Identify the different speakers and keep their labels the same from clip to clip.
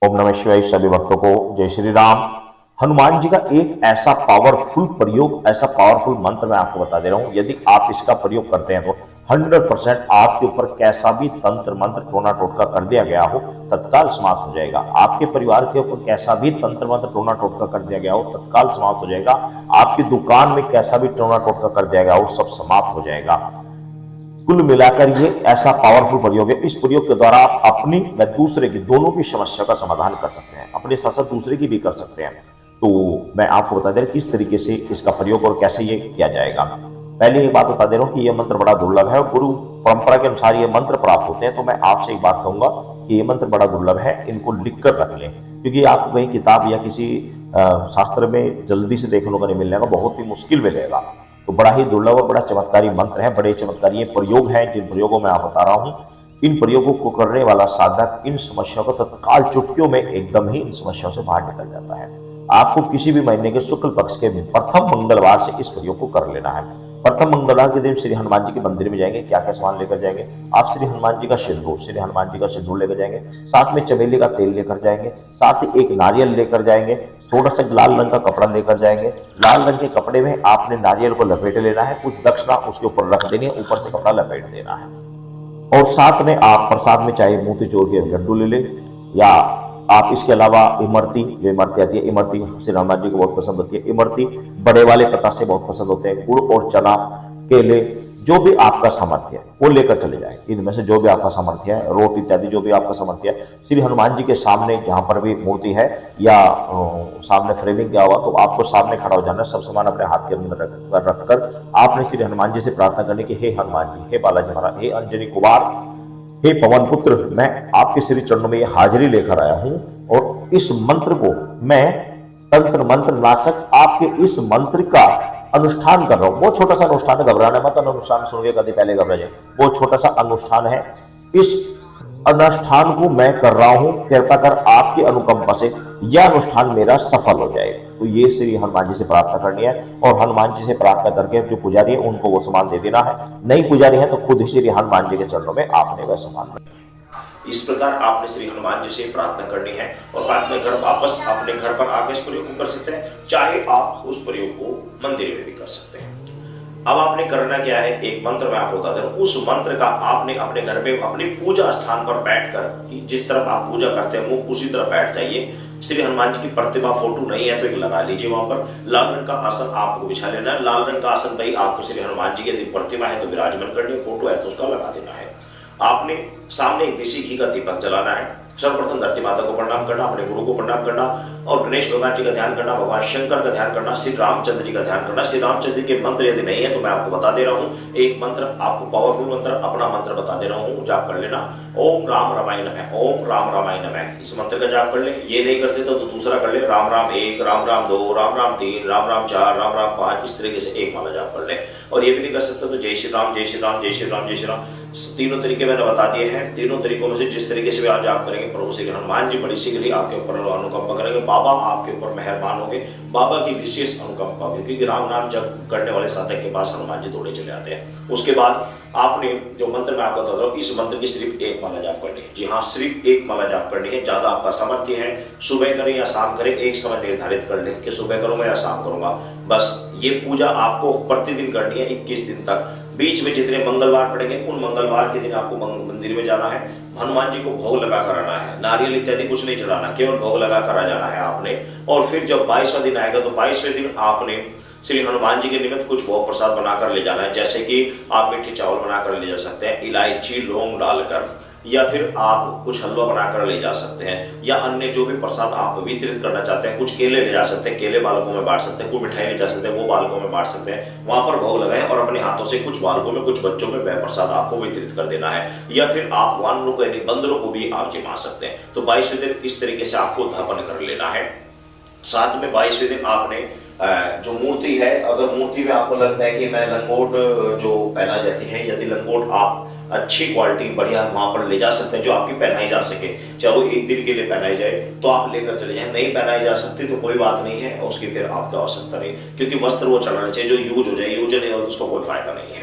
Speaker 1: ओम नमः शिवाय। सभी भक्तों को जय श्री राम। हनुमान जी का एक ऐसा पावरफुल प्रयोग, ऐसा पावरफुल मंत्र मैं आपको बता दे रहा हूं। यदि आप इसका प्रयोग करते हैं तो 100% आपके ऊपर कैसा भी तंत्र मंत्र टोना टोटका कर दिया गया हो तत्काल समाप्त हो जाएगा। आपके परिवार के ऊपर कैसा भी तंत्र मंत्र टोना टोटका कर दिया गया हो तत्काल समाप्त हो जाएगा। आपकी दुकान में कैसा भी टोना टोटका कर दिया गया हो सब समाप्त हो जाएगा। कुल मिलाकर ये ऐसा पावरफुल प्रयोग है। इस प्रयोग के द्वारा आप अपनी व दूसरे की दोनों की समस्या का समाधान कर सकते हैं, अपने साथ साथ दूसरे की भी कर सकते हैं। तो मैं आपको बता दे रहा किस तरीके से इसका प्रयोग और कैसे ये किया जाएगा। पहले एक बात बता दे रहा हूँ कि यह मंत्र बड़ा दुर्लभ है और गुरु परंपरा के अनुसार ये मंत्र प्राप्त होते हैं। तो मैं आपसे एक बात कहूंगा कि ये मंत्र बड़ा दुर्लभ है, इनको लिख कर रख लें, क्योंकि आपको कहीं किताब या किसी शास्त्र में जल्दी से देखने को नहीं मिलने का, बहुत ही मुश्किल मिलेगा। तो बड़ा ही दुर्लभ और बड़ा चमत्कारी मंत्र है, बड़े चमत्कारी ये प्रयोग है जिन प्रयोगों में आप बता रहा हूं। इन प्रयोगों को करने वाला साधक इन समस्याओं को तत्काल चुटकियों में एकदम ही इन समस्याओं से बाहर निकल जाता है। आपको किसी भी महीने के शुक्ल पक्ष के प्रथम मंगलवार से इस प्रयोग को कर लेना है। प्रथम मंगलवार के दिन श्री हनुमान जी के मंदिर में जाएंगे। क्या क्या सामान लेकर जाएंगे आप? श्री हनुमान जी का सिंदूर, श्री हनुमान जी का सिंदूर लेकर जाएंगे, साथ में चमेली का तेल लेकर जाएंगे, साथ ही एक नारियल लेकर जाएंगे, थोड़ा सा लाल रंग का कपड़ा लेकर जाएंगे। लाल रंग के कपड़े में आपने नारियल को लपेट लेना है, कुछ दक्षिणा उसके ऊपर रख देनी है, ऊपर से कपड़ा लपेट देना है। और साथ में आप प्रसाद में चाहे मोतीचूर के लड्डू ले लें, या आप इसके अलावा इमरती, जो इमरती आती है, इमरती श्री हनुमान जी को बहुत पसंद होती है। इमरती बड़े वाले पतासे बहुत पसंद होते हैं। गुड़ और चना, केले, जो भी आपका सामर्थ्य है वो लेकर चले जाए। इनमें से जो भी आपका सामर्थ्य है, रोट इत्यादि जो भी आपका सामर्थ्य है, श्री हनुमान जी के सामने जहां पर भी मूर्ति है या सामने फ्रेमिंग किया हुआ, तो आपको सामने खड़ा हो जाना। सब सामान अपने हाथ के अंदर रखकर आपने श्री हनुमान जी से प्रार्थना करनी कि हे हनुमान जी, हे बालाजी महाराज, हे अंजनी कुमार, हे पवन पुत्र, मैं आपके श्री चरणों में ये हाजिरी लेकर आया हूं और इस मंत्र को मैं तंत्र मंत्र नाशक आपके इस मंत्र का अनुष्ठान कर रहा हूं। बहुत छोटा सा अनुष्ठान है, घबराना मत। अनुष्ठान सुनिए, कभी पहले घबरा जाए। बहुत छोटा सा अनुष्ठान है। इस अनुष्ठान को मैं कर रहा हूं, कृपा कर आपकी अनुकंपा से यह अनुष्ठान मेरा सफल हो जाए। तो ये श्री हनुमान जी से प्रार्थना करनी है और हनुमान जी से प्रार्थना करके जो पुजारी है उनको वो सामान दे देना है। नहीं पुजारी है तो खुद ही श्री हनुमान जी के चरणों में आपने वह सामान।
Speaker 2: इस प्रकार आपने श्री हनुमान जी से प्रार्थना करनी है और बाद में घर वापस अपने घर पर आके इस प्रयोग को कर सकते हैं, चाहे आप उस प्रयोग को मंदिर में भी कर सकते हैं। अब आपने करना क्या है, एक मंत्र मैं आपको बता दे रहा हूं। उस मंत्र का आपने अपने घर में अपनी पूजा स्थान पर बैठकर, कि जिस तरफ आप पूजा करते हैं वो उसी तरफ बैठ जाइए। श्री हनुमान जी की प्रतिमा फोटो नहीं है तो एक लगा लीजिए। वहां पर लाल रंग का आसन आपको बिछा लेना है। लाल रंग का आसन भाई आपको श्री हनुमान जी की यदि प्रतिमा है तो विराजमान करनी, फोटो है तो उसका लगा देना है। आपने सामने एक देसी घी का दीपक जलाना है। सर्वप्रथम धरती माता को प्रणाम करना, अपने गुरु को प्रणाम करना और गणेश भगवान जी का ध्यान करना, भगवान शंकर का ध्यान करना, श्री रामचंद्र जी का ध्यान करना। श्री रामचंद्र के मंत्र यदि नहीं है तो मैं आपको बता दे रहा हूं, एक मंत्र आपको पावरफुल मंत्र, अपना मंत्र बता दे रहा हूं, जाप कर लेना। ओम राम रामाय नमः, ओम राम रामाय नमः। इस मंत्र का जाप कर ले। ये नहीं करते तो दूसरा कर ले, राम राम 1, राम राम 2, राम राम 3, राम राम 4, राम राम 5, इस तरीके से एक माला जाप कर ले। और ये भी नहीं कर सकते तो जय श्री राम, जय श्री राम, जय श्री राम, जय श्री राम। तीनों तरीके मैंने बता दिए हैं। तीनों तरीकों में से जिस तरीके से भी आज आप करेंगे, प्रभु श्री हनुमान जी बड़ी शीघ्र ही आपके ऊपर अनुकंपा करेंगे। बाबा आपके ऊपर मेहरबान होंगे, बाबा की विशेष अनुकंपा होगी, क्योंकि राम नाम जब करने वाले साधक के पास हनुमान जी दौड़े चले आते हैं। उसके बाद आपने जो मंत्र मैं आपको बता रहा हूँ, इस मंत्र की सिर्फ एक माला जाप करनी है। जी हाँ, सिर्फ एक माला जाप करनी है। ज्यादा आपका सामर्थ्य है, सुबह करें या शाम करें, एक समय निर्धारित कर लें कि सुबह करूंगा या शाम करूंगा। बस ये पूजा आपको प्रतिदिन करनी है 21 दिन तक। बीच में जितने मंगलवार पड़ेंगे उन मंगलवार के दिन आपको मंदिर में जाना है, हनुमान जी को भोग लगा कर आना है। नारियल इत्यादि कुछ नहीं चढ़ाना, केवल भोग लगा कर आ जाना है आपने। और फिर जब 22वां दिन आएगा तो 22वें दिन आपने श्री हनुमान जी के निमित्त कुछ भोग प्रसाद बनाकर ले जाना है। जैसे कि आप मीठे चावल बनाकर ले जा सकते हैं, इलायची लौंग डालकर, या फिर आप कुछ हलवा बनाकर ले जा सकते हैं, या अन्य जो भी प्रसाद आप वितरित करना चाहते हैं। कुछ केले ले जा सकते हैं, केले बालकों में बांट सकते हैं। कोई मिठाई ले जा सकते हैं, वो बालकों में बांट सकते हैं। वहां पर भोग लगाएं और अपने हाथों से कुछ बालकों में कुछ बच्चों में वह प्रसाद आपको वितरित कर देना है। या फिर आप वानरों को यानी बंदरों को भी आप जिमा सकते हैं। तो 22वें दिन इस तरीके से आपको धापन कर लेना है। साथ में 22वें दिन आपने जो मूर्ति है, अगर मूर्ति में आपको लगता है कि मैं लंगोट जो पहना जाती है, यदि लंगोट आप अच्छी क्वालिटी बढ़िया वहां पर ले जा सकते हैं जो आपकी पहनाई जा सके, चाहे वो एक दिन के लिए पहनाई जाए तो आप लेकर चले जाएं। नहीं पहनाई जा सकती तो कोई बात नहीं है, उसकी फिर आपकी आवश्यकता नहीं, क्योंकि वस्त्र वो चढ़ाना चाहिए जो यूज हो जाए, यूज नहीं हो तो उसका कोई फायदा नहीं है।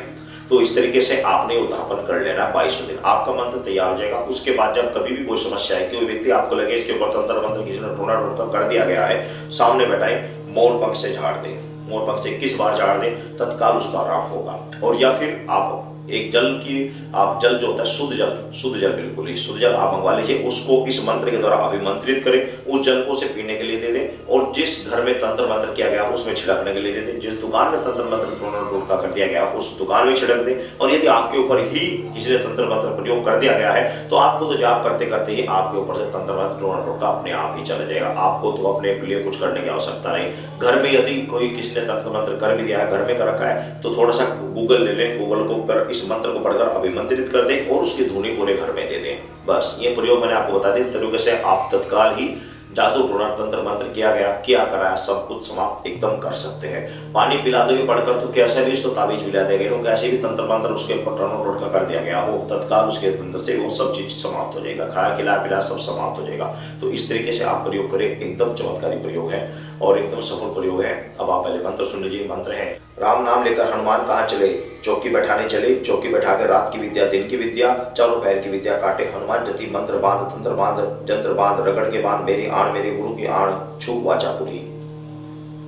Speaker 2: तो इस तरीके से आपने उद्धापन कर लेना 22 दिन, आपका मंत्र तैयार हो जाएगा। उसके बाद जब कभी भी कोई समस्या है, कोई व्यक्ति आपको लगे इसके ऊपर तंत्र मंत्र किसी ने टोना टोटका कर दिया गया है, सामने बैठाए मोर पंख से झाड़ दे, मोर पंख से 21 बार झाड़ दे, तत्काल उसका राम होगा। और या फिर आप एक जल की, आप जल जो होता है शुद्ध जल बिल्कुल ही शुद्ध जल आप मंगवा लीजिए, उसको इस मंत्र के द्वारा अभिमंत्रित करें, उस जल को उसे पीने के लिए दे दें और जिस घर में तंत्र मंत्र किया गया उसमें छिड़कने के लिए दे दें, जिस दुकान में तंत्र मंत्र टोटका कर दिया गया उस दुकान में छिड़क दें। और यदि आपके ऊपर ही किसी ने तंत्र मंत्र प्रयोग कर दिया गया है तो आपको तो जाप करते करते ही आपके ऊपर से तंत्र मंत्र टोटका अपने आप ही चला जाएगा, आपको तो अपने लिए कुछ करने की आवश्यकता नहीं। घर में यदि कोई किसी ने तंत्र मंत्र कर भी दिया है, घर में कर रखा है, तो थोड़ा सा गूगल ले लें, गूगल को पर इस मंत्र को पढ़कर अभिमंत्रित कर दें और उसकी धुनी पूरे घर में दे दें। बस ये प्रयोग मैंने आपको बता दिया, तरीके से आप तत्काल ही जादू टोना तंत्र मंत्र किया गया, क्या कराया, सब कुछ समाप्त एकदम कर सकते हैं। पानी पिला दोगे पढ़कर तो कैसे भी उसको ताबीज पिला देंगे, हो कैसे भी तंत्र मंत्र उसके ऊपर टोना टोटका कर दिया गया हो, तत्काल उसके अंदर से वो सब चीज समाप्त हो जाएगा, खाया खिला पिला सब समाप्त हो जाएगा। तो इस तरीके से आप प्रयोग करें, एकदम चमत्कारी प्रयोग है और एकदम सफल प्रयोग है। अब आप पहले मंत्र सुन लीजिए। मंत्र है, राम नाम लेकर हनुमान कहाँ चले, चौकी बैठाने चले, चौकी बैठाकर रात की विद्या दिन की विद्या, चारों पैर की विद्या काटे, हनुमान जति मंत्र बांध तंत्र बांध जंत्र बांध, रगड़ के बांध मेरी आण मेरे गुरु की आण, छूप वाचा पूरी।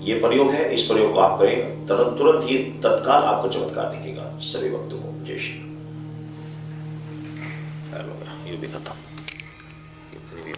Speaker 2: ये प्रयोग है, इस प्रयोग को आप करें, तुरंत ही तत्काल आपको चमत्कार दिखेगा। सभी भक्तों को जय श्री राम। ये भी खत्म।